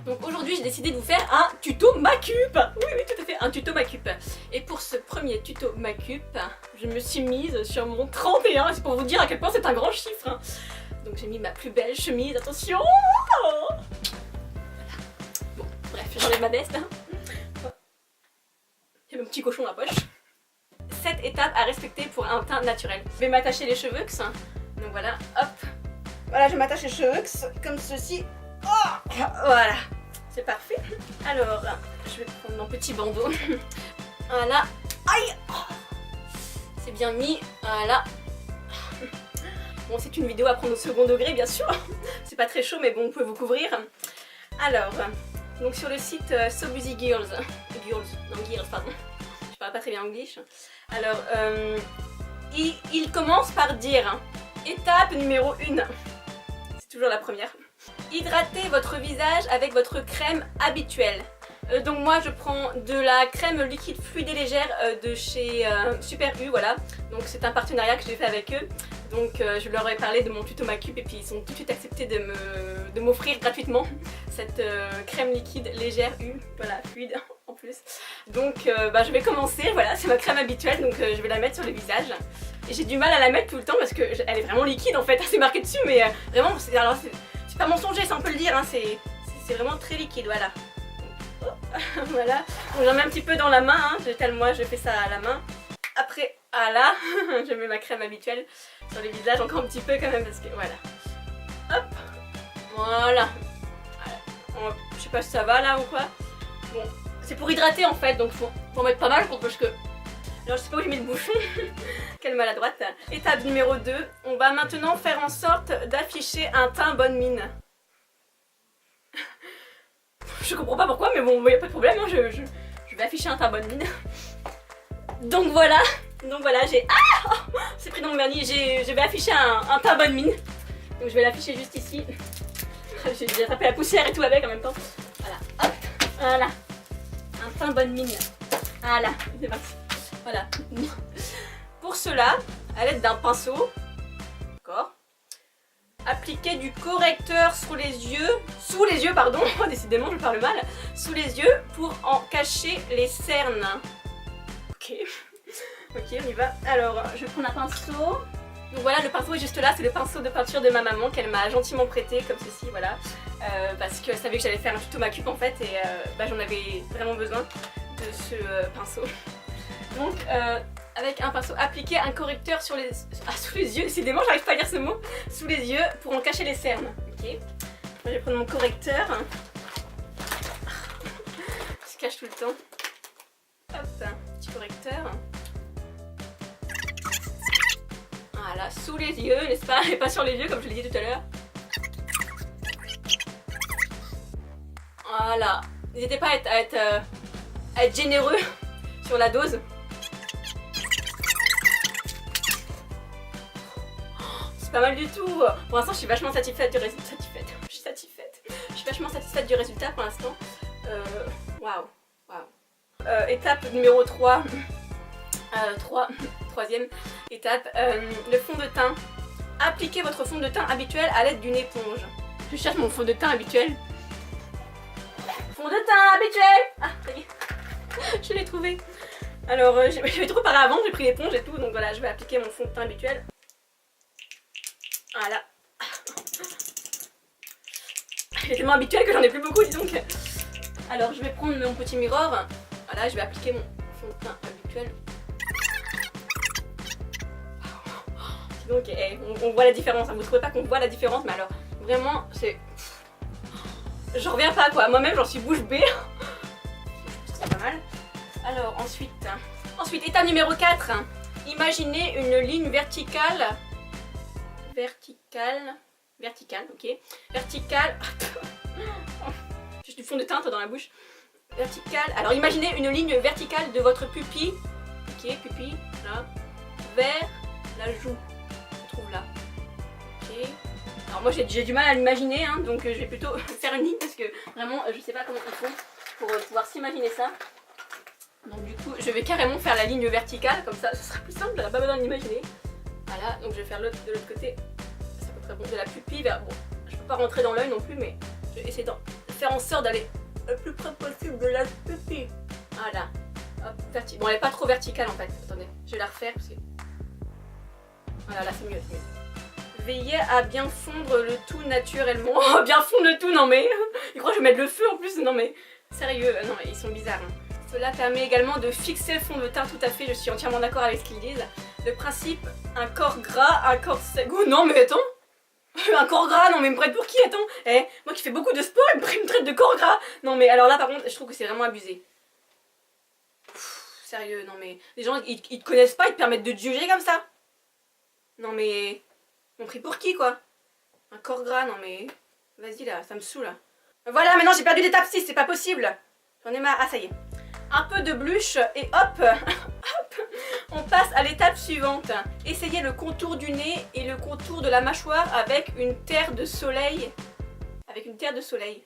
Donc aujourd'hui j'ai décidé de vous faire un tuto Macup. Oui tout à fait, un tuto Macup. Et pour ce premier tuto Macup, je me suis mise sur mon 31, c'est pour vous dire à quel point c'est un grand chiffre hein. Donc j'ai mis ma plus belle chemise, attention. Bon bref, j'enlève ma veste hein. J'ai mon petit cochon à la poche. 7 étapes à respecter pour un teint naturel. Je vais m'attacher les cheveux, donc voilà, hop. Voilà, je m'attache les cheveux comme ceci. Oh, voilà, c'est parfait. Alors, je vais prendre mon petit bandeau. Voilà, aïe. C'est bien mis, voilà. Bon, c'est une vidéo à prendre au second degré, bien sûr. C'est pas très chaud, mais bon, vous pouvez vous couvrir. Alors, donc sur le site So Busy Girls, pardon. Je parle pas très bien anglais. Alors, il commence par dire, étape numéro 1. C'est toujours la première. Hydratez votre visage avec votre crème habituelle. Donc moi je prends de la crème liquide fluide et légère de chez Super U, voilà. Donc c'est un partenariat que j'ai fait avec eux. Donc je leur ai parlé de mon tuto Macup et puis ils ont tout de suite accepté de m'offrir gratuitement cette crème liquide légère U, voilà, fluide en plus. Donc je vais commencer, voilà, c'est ma crème habituelle, donc je vais la mettre sur le visage. Et j'ai du mal à la mettre tout le temps parce que elle est vraiment liquide en fait, c'est marqué dessus, mais vraiment, c'est pas mensonger, ça on peut le dire, hein, c'est vraiment très liquide, voilà. Voilà, donc j'en mets un petit peu dans la main, hein, tellement je fais ça à la main. Après, voilà, je mets ma crème habituelle sur le visage, encore un petit peu quand même, parce que voilà. Hop, voilà. Je sais pas si ça va là ou quoi. Bon, c'est pour hydrater en fait, donc faut en mettre pas mal parce que... Alors je sais pas où j'ai mis le bouchon, quelle maladroite. Étape numéro 2, on va maintenant faire en sorte d'afficher un teint bonne mine. Je comprends pas pourquoi, mais bon, y a pas de problème, hein, je vais afficher un teint bonne mine. Donc voilà, j'ai... Ah, c'est pris dans mon vernis, je vais afficher un teint bonne mine. Donc je vais l'afficher juste ici. J'ai attrapé la poussière et tout avec en même temps. Voilà, hop, voilà. Un teint bonne mine. Voilà, c'est parti. Voilà. Pour cela, à l'aide d'un pinceau, d'accord, appliquez du correcteur sous les yeux, pardon, décidément je parle mal, sous les yeux pour en cacher les cernes. Ok, ok, on y va. Alors, je vais prendre un pinceau. Donc voilà, le pinceau est juste là, c'est le pinceau de peinture de ma maman qu'elle m'a gentiment prêté, comme ceci, voilà. Parce qu'elle savait que j'allais faire un tuto Macup en fait, et j'en avais vraiment besoin de ce pinceau. Donc, avec un pinceau, appliquer un correcteur sous les yeux, décidément j'arrive pas à lire ce mot, sous les yeux pour en cacher les cernes. Ok, je vais prendre mon correcteur. Je cache tout le temps. Hop, petit correcteur. Voilà, sous les yeux, n'est-ce pas? Et pas sur les yeux comme je l'ai dit tout à l'heure. Voilà, n'hésitez pas à être généreux sur la dose. C'est pas mal du tout. Pour l'instant, je suis vachement satisfaite du résultat. Je suis vachement satisfaite du résultat pour l'instant. Waouh. Étape numéro 3. Troisième étape, le fond de teint. Appliquez votre fond de teint habituel à l'aide d'une éponge. Je cherche mon fond de teint habituel. Fond de teint habituel. Ah, ça y est. Je l'ai trouvé. Alors, j'avais trop paré avant, j'ai pris l'éponge et tout, donc voilà, je vais appliquer mon fond de teint habituel. Voilà. Il est tellement habituel que j'en ai plus beaucoup, dis donc. Alors, je vais prendre mon petit mirror. Voilà, je vais appliquer mon fond de teint habituel. Donc, on voit la différence. Vous trouvez pas qu'on voit la différence? Mais alors, vraiment, c'est... J'en reviens pas, quoi. Moi-même, j'en suis bouche bée. C'est pas mal. Alors, ensuite, étape numéro 4. Imaginez une ligne verticale, ok. Verticale. J'ai du fond de teint dans la bouche. Verticale. Alors, imaginez une ligne verticale de votre pupille. Ok, pupille, là. Vers la joue. Je trouve là. Ok. Alors, moi, j'ai du mal à l'imaginer, hein, donc je vais plutôt faire une ligne parce que vraiment, je sais pas comment ils font pour pouvoir s'imaginer ça. Donc du coup, je vais carrément faire la ligne verticale, comme ça, ce sera plus simple, j'aurai pas besoin de l'imaginer. Voilà, donc je vais faire de l'autre côté, c'est à peu près bon, de la pupille vers... Bon, je peux pas rentrer dans l'œil non plus, mais je vais essayer de faire en sorte d'aller le plus près possible de la pupille. Voilà. Hop, bon, elle est pas trop verticale en fait. Attendez, je vais la refaire parce que... Voilà, là c'est mieux, c'est mieux. Veillez à bien fondre le tout naturellement. Oh, bien fondre le tout, non mais... Ils croient que je vais mettre le feu en plus, non mais... Sérieux, non mais ils sont bizarres. Hein. Cela permet également de fixer le fond de teint, tout à fait, je suis entièrement d'accord avec ce qu'ils disent. Le principe, un corps gras, un corps sec... Oh non mais attends. Un corps gras, non mais il me prête pour qui, attends. Eh, moi qui fais beaucoup de sport, il me traite de corps gras. Non mais alors là par contre, je trouve que c'est vraiment abusé. Sérieux, non mais... Les gens, ils te connaissent pas, ils te permettent de te juger comme ça. Non mais... Ils m'ont pris pour qui quoi? Un corps gras, non mais... Vas-y là, ça me saoule là. Voilà, maintenant j'ai perdu l'étape 6, c'est pas possible. J'en ai marre, ah ça y est. Un peu de blush et hop, hop, on passe à l'étape suivante. Essayez le contour du nez et le contour de la mâchoire avec une terre de soleil. Avec une terre de soleil.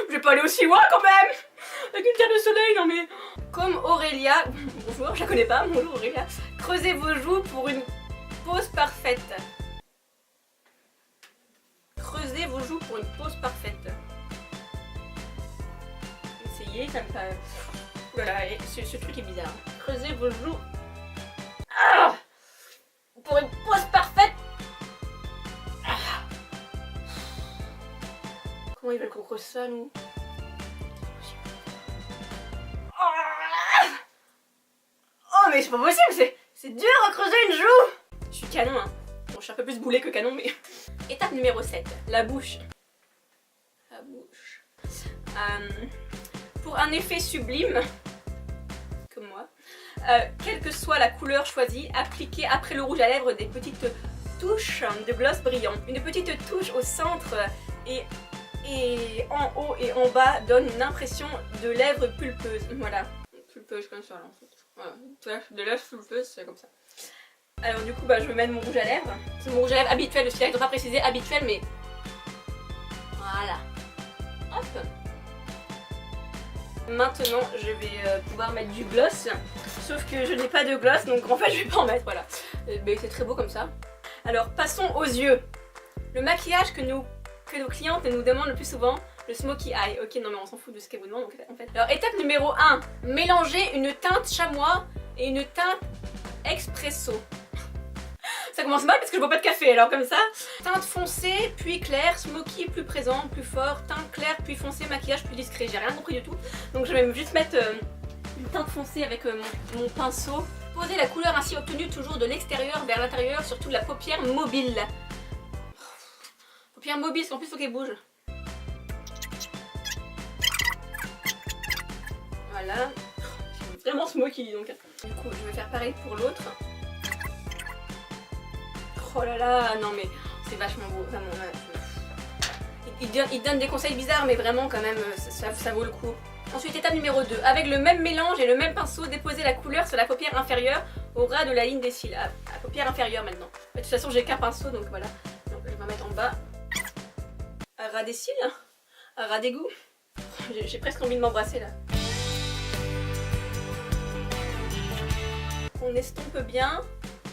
Je vais pas aller aussi loin quand même. Avec une terre de soleil, non mais... Comme Aurélia, bonjour, je la connais pas, bonjour Aurélia. Creusez vos joues pour une pose parfaite. Creusez vos joues pour une pose parfaite. Essayez, ça me fait... Voilà, ce truc est bizarre. Creusez vos joues. Ah, pour une pose parfaite. Ah. Comment ils veulent qu'on creuse ça, nous? Oh, mais c'est pas possible, c'est dur à creuser une joue. Je suis canon, hein. Bon, je suis un peu plus boulet que canon, mais... Étape numéro 7, la bouche. La bouche. Pour un effet sublime, comme moi, quelle que soit la couleur choisie, appliquez après le rouge à lèvres des petites touches de gloss brillant. Une petite touche au centre et en haut et en bas donne une impression de lèvres pulpeuses. Voilà, pulpeuse comme ça là en fait. Voilà, de lèvres pulpeuses, c'est comme ça. Alors du coup, bah, je vais mettre mon rouge à lèvres. C'est mon rouge à lèvres habituel aussi, je ne dois pas préciser habituel, mais voilà. Hop. Maintenant, je vais pouvoir mettre du gloss. Sauf que je n'ai pas de gloss, donc en fait, je vais pas en mettre, voilà. Mais c'est très beau comme ça. Alors, passons aux yeux. Le maquillage que nos clientes nous demandent le plus souvent, le smokey eye. Ok, non mais on s'en fout de ce qu'elles vous demandent en fait. Alors, étape numéro 1. Mélanger une teinte chamois et une teinte expresso. Ça commence mal parce que je bois pas de café, alors comme ça. Teinte foncée, puis claire, smoky plus présent, plus fort, teinte claire, puis foncée, maquillage plus discret. J'ai rien compris du tout. Donc je vais juste mettre une teinte foncée avec mon pinceau. Posez la couleur ainsi obtenue toujours de l'extérieur vers l'intérieur, surtout de la paupière mobile. Paupière mobile, parce qu'en plus il faut qu'elle bouge. Voilà. C'est vraiment smoky donc. Du coup, je vais faire pareil pour l'autre. Oh là là, non mais c'est vachement beau, vraiment. Il donne des conseils bizarres, mais vraiment quand même, ça vaut le coup. Ensuite, étape numéro 2. Avec le même mélange et le même pinceau, déposez la couleur sur la paupière inférieure au ras de la ligne des cils. La paupière inférieure maintenant. De toute façon, j'ai qu'un pinceau, donc voilà. Donc, je vais mettre en bas. À ras des cils, à ras d'égout. J'ai presque envie de m'embrasser là. On estompe bien.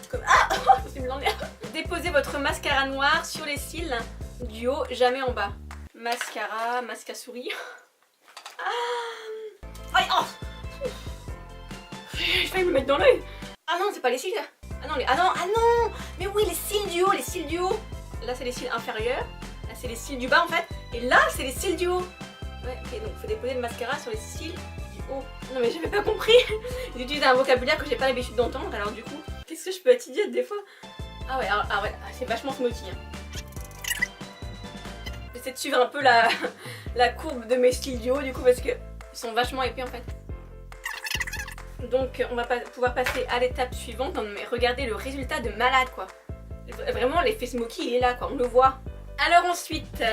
Comme... Ah, c'est me l'enlever. Déposez votre mascara noir sur les cils du haut, jamais en bas. Mascara, masque à souris. Ah, oh, j'ai failli me mettre dans l'œil. Ah non, c'est pas les cils là. Ah non, ah non. Mais oui, les cils du haut, les cils du haut. Là, c'est les cils inférieurs. Là, c'est les cils du bas en fait. Et là, c'est les cils du haut. Ouais, ok, donc faut déposer le mascara sur les cils du haut. Non mais j'avais pas compris. Ils utilisent un vocabulaire que j'ai pas l'habitude d'entendre, alors du coup... Qu'est-ce que je peux être idiote des fois? Ah ouais, c'est vachement smoothie. Hein. J'essaie de suivre un peu la courbe de mes cils du haut du coup parce qu'ils sont vachement épais en fait. Donc on va pouvoir passer à l'étape suivante. Non mais regardez le résultat de malade quoi. Vraiment l'effet smokey il est là quoi, on le voit. Alors ensuite,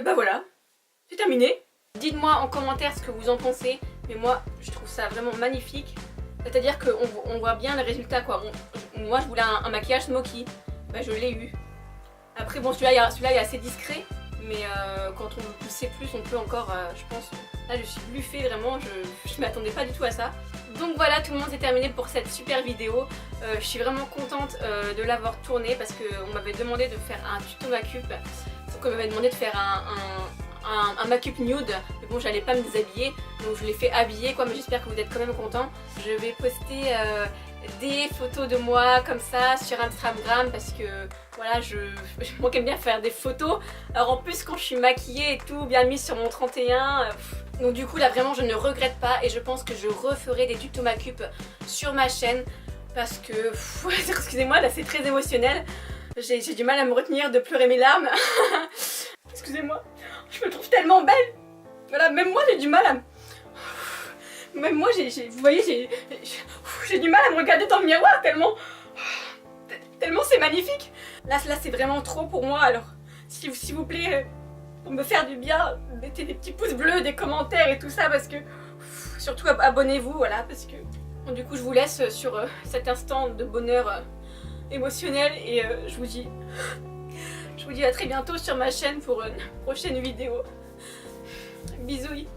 bah voilà, c'est terminé. Dites-moi en commentaire ce que vous en pensez. Mais moi je trouve ça vraiment magnifique. C'est-à-dire qu'on voit bien le résultat quoi. Moi je voulais un maquillage smoky, bah, je l'ai eu. Après bon celui-là il est assez discret, mais quand on le poussait plus on peut encore, je pense, là je suis bluffée vraiment, je m'attendais pas du tout à ça. Donc voilà, tout le monde, c'est terminé pour cette super vidéo. Je suis vraiment contente de l'avoir tournée parce qu'on m'avait demandé de faire un tuto make-up. Donc on m'avait demandé de faire un make-up nude, mais bon j'allais pas me déshabiller, donc je l'ai fait habiller quoi, mais j'espère que vous êtes quand même contents. Je vais poster des photos de moi comme ça sur Instagram parce que voilà, moi qui aime bien faire des photos. Alors en plus quand je suis maquillée et tout, bien mise sur mon 31, donc du coup là vraiment je ne regrette pas et je pense que je referai des tutos make-up sur ma chaîne parce que, excusez-moi là c'est très émotionnel, j'ai du mal à me retenir de pleurer mes larmes. Excusez-moi, je me trouve tellement belle. Voilà, même moi j'ai du mal à... Même moi, vous voyez, j'ai du mal à me regarder dans le miroir tellement c'est magnifique. Là c'est vraiment trop pour moi, alors s'il vous plaît, pour me faire du bien, mettez des petits pouces bleus, des commentaires et tout ça parce que... Surtout abonnez-vous, voilà, parce que... Bon, du coup je vous laisse sur cet instant de bonheur émotionnel et je vous dis à très bientôt sur ma chaîne pour une prochaine vidéo. Bisous.